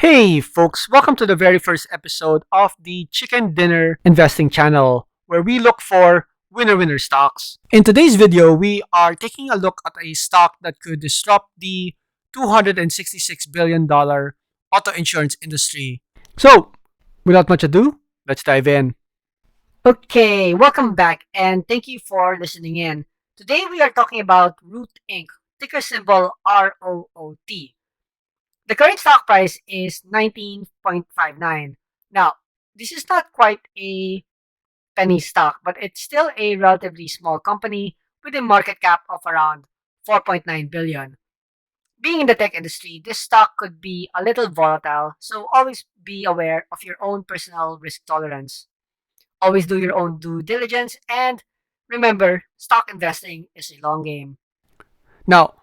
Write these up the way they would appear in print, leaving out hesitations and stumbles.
Hey folks, welcome to the very first episode of the Chicken Dinner Investing channel, where we look for winner stocks. In today's video, we are taking a look at a stock that could disrupt the $266 billion auto insurance industry. So, without much ado, let's dive in. Okay, welcome back and thank you for listening in. Today we are talking about Root Inc., ticker symbol ROOT. The current stock price is 19.59. Now, this is not quite a penny stock, but it's still a relatively small company with a market cap of around 4.9 billion. Being in the tech industry, this stock could be a little volatile, so always be aware of your own personal risk tolerance. Always do your own due diligence, and remember, stock investing is a long game. Now,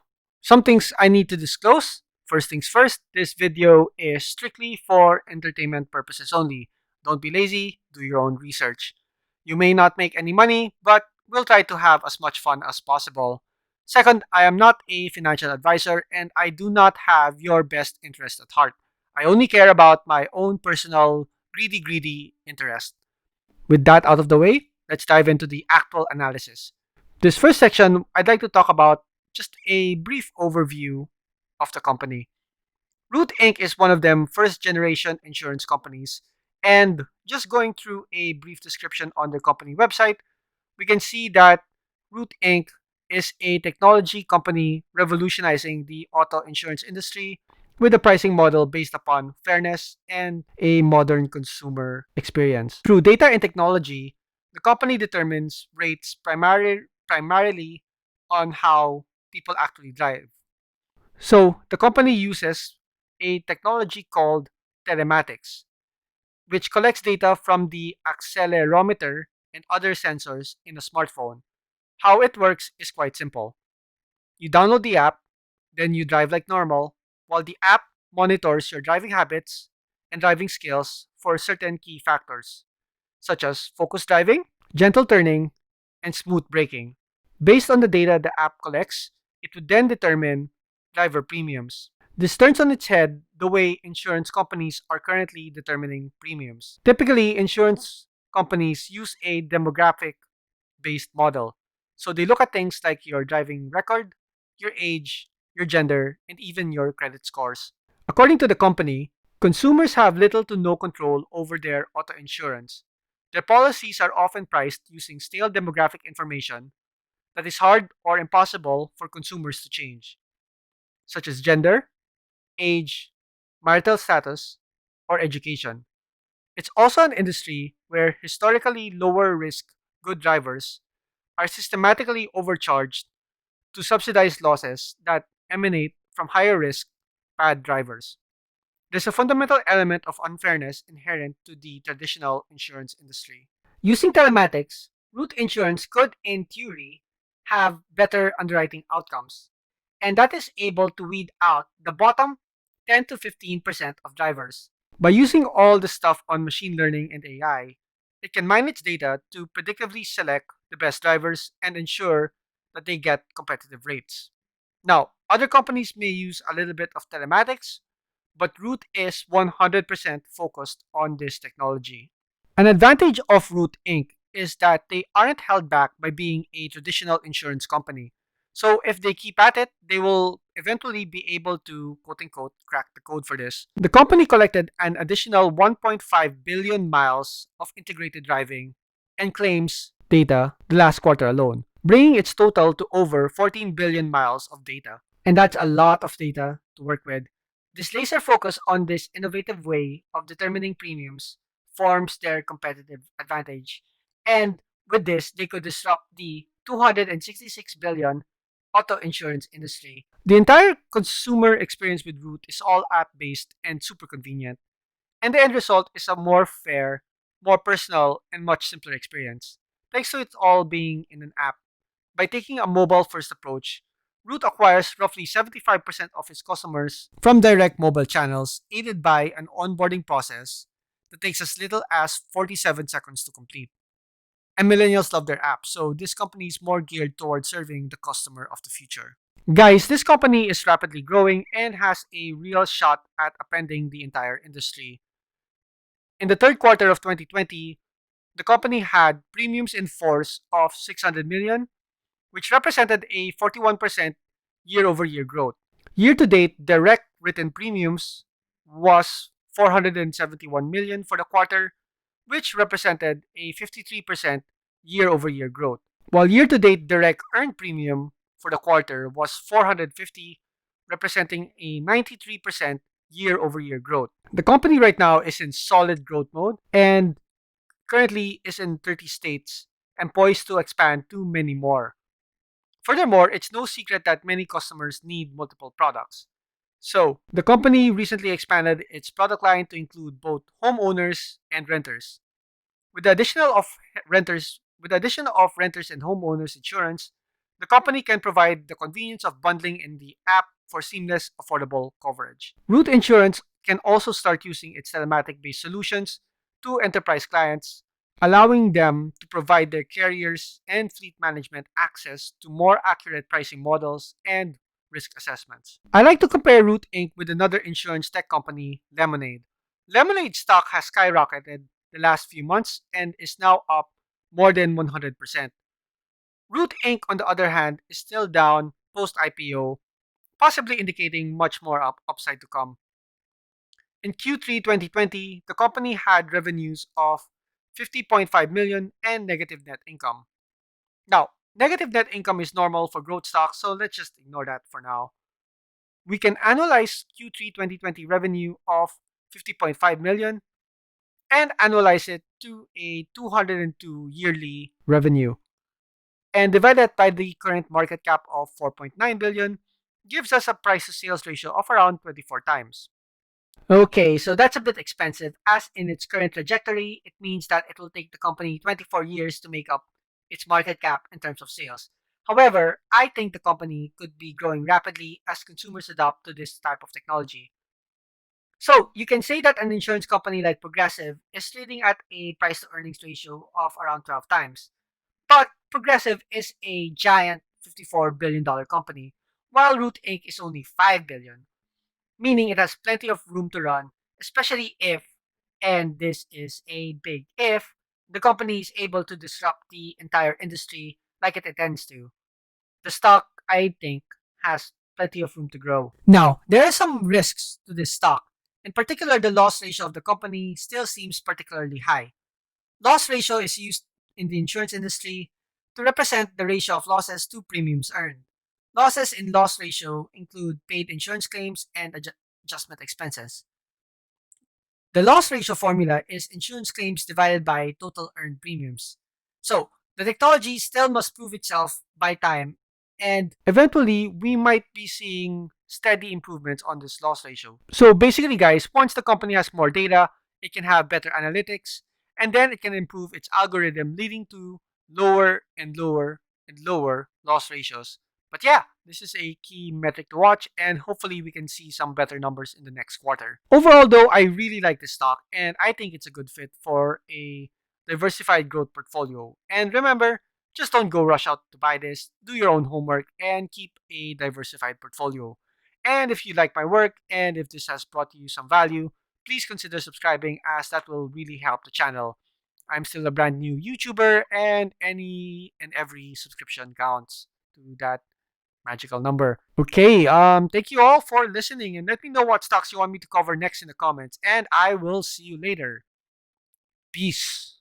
some things I need to disclose. First things first, this video is strictly for entertainment purposes only. Don't be lazy, do your own research. You may not make any money, but we'll try to have as much fun as possible. Second, I am not a financial advisor and I do not have your best interest at heart. I only care about my own personal greedy interest. With that out of the way, let's dive into the actual analysis. This first section, I'd like to talk about just a brief overview of the company. Root Inc. is one of them first generation insurance companies. And just going through a brief description on their company website, we can see that Root Inc. is a technology company revolutionizing the auto insurance industry with a pricing model based upon fairness and a modern consumer experience. Through data and technology, the company determines rates primarily on how people actually drive. So the company uses a technology called telematics, which collects data from the accelerometer and other sensors in a smartphone. How it works is quite simple. You download the app, then you drive like normal, while the app monitors your driving habits and driving skills for certain key factors, such as focus driving, gentle turning, and smooth braking. Based on the data the app collects, it would then determine driver premiums. This turns on its head the way insurance companies are currently determining premiums. Typically, insurance companies use a demographic based model. So they look at things like your driving record, your age, your gender, and even your credit scores. According to the company, consumers have little to no control over their auto insurance. Their policies are often priced using stale demographic information that is hard or impossible for consumers to change, such as gender, age, marital status, or education. It's also an industry where historically lower risk good drivers are systematically overcharged to subsidize losses that emanate from higher risk bad drivers. There's a fundamental element of unfairness inherent to the traditional insurance industry. Using telematics, root insurance could, in theory, have better underwriting outcomes, and that is able to weed out the bottom 10 to 15% of drivers. By using all the stuff on machine learning and AI, it can mine its data to predictively select the best drivers and ensure that they get competitive rates. Now, other companies may use a little bit of telematics, but Root is 100% focused on this technology. An advantage of Root Inc. is that they aren't held back by being a traditional insurance company. So if they keep at it, they will eventually be able to quote unquote crack the code for this. The company collected an additional 1.5 billion miles of integrated driving and claims data the last quarter alone, bringing its total to over 14 billion miles of data. And that's a lot of data to work with. This laser focus on this innovative way of determining premiums forms their competitive advantage. And with this, they could disrupt the 266 billion auto insurance industry. The entire consumer experience with Root is all app based and super convenient. And the end result is a more fair, more personal, and much simpler experience. Thanks to it all being in an app. By taking a mobile first approach, Root acquires roughly 75% of its customers from direct mobile channels, aided by an onboarding process that takes as little as 47 seconds to complete. And millennials love their app, so this company is more geared towards serving the customer of the future. Guys, this company is rapidly growing and has a real shot at upending the entire industry. In the third quarter of 2020, the company had premiums in force of 600 million, which represented a 41% year over year growth. Year to date, direct written premiums was 471 million for the quarter, which represented a 53% year over year growth. While year to date direct earned premium for the quarter was 450, representing a 93% year over year growth. The company right now is in solid growth mode and currently is in 30 states and poised to expand to many more. Furthermore, it's no secret that many customers need multiple products. So, the company recently expanded its product line to include both homeowners and renters. With the addition of renters and homeowners insurance, the company can provide the convenience of bundling in the app for seamless, affordable coverage. Root Insurance can also start using its telematic-based solutions to enterprise clients, allowing them to provide their carriers and fleet management access to more accurate pricing models and risk assessments. I like to compare Root Inc. with another insurance tech company, Lemonade. Lemonade stock has skyrocketed the last few months and is now up more than 100%. Root Inc., on the other hand, is still down post IPO, possibly indicating much more upside to come. In Q3 2020, the company had revenues of 50.5 million and negative net income. Now, negative net income is normal for growth stocks, so let's just ignore that for now. We can analyze Q3 2020 revenue of 50.5 million and annualize it to a 202 yearly revenue. And divide that by the current market cap of 4.9 billion gives us a price to sales ratio of around 24 times. Okay, so that's a bit expensive. As in its current trajectory, it means that it will take the company 24 years to make up its market cap in terms of sales. However, I think the company could be growing rapidly as consumers adopt to this type of technology. So, you can say that an insurance company like Progressive is trading at a price to earnings ratio of around 12 times. But Progressive is a giant $54 billion company, while Root Inc. is only $5 billion, meaning it has plenty of room to run, especially if, and this is a big if, the company is able to disrupt the entire industry like it intends to. The stock, I think, has plenty of room to grow. Now, there are some risks to this stock. In particular, the loss ratio of the company still seems particularly high. Loss ratio is used in the insurance industry to represent the ratio of losses to premiums earned. Losses in loss ratio include paid insurance claims and adjustment expenses. The loss ratio formula is insurance claims divided by total earned premiums. So, the technology still must prove itself by time, and eventually we might be seeing steady improvements on this loss ratio. So, basically, guys, once the company has more data, it can have better analytics, and then it can improve its algorithm, leading to lower and lower and lower loss ratios. But yeah, this is a key metric to watch, and hopefully we can see some better numbers in the next quarter. Overall, though, I really like this stock, and I think it's a good fit for a diversified growth portfolio. And remember, just don't go rush out to buy this. Do your own homework and keep a diversified portfolio. And if you like my work and if this has brought you some value, please consider subscribing as that will really help the channel. I'm still a brand new YouTuber and any and every subscription counts to that magical number. Okay, thank you all for listening and let me know what stocks you want me to cover next in the comments and I will see you later. Peace.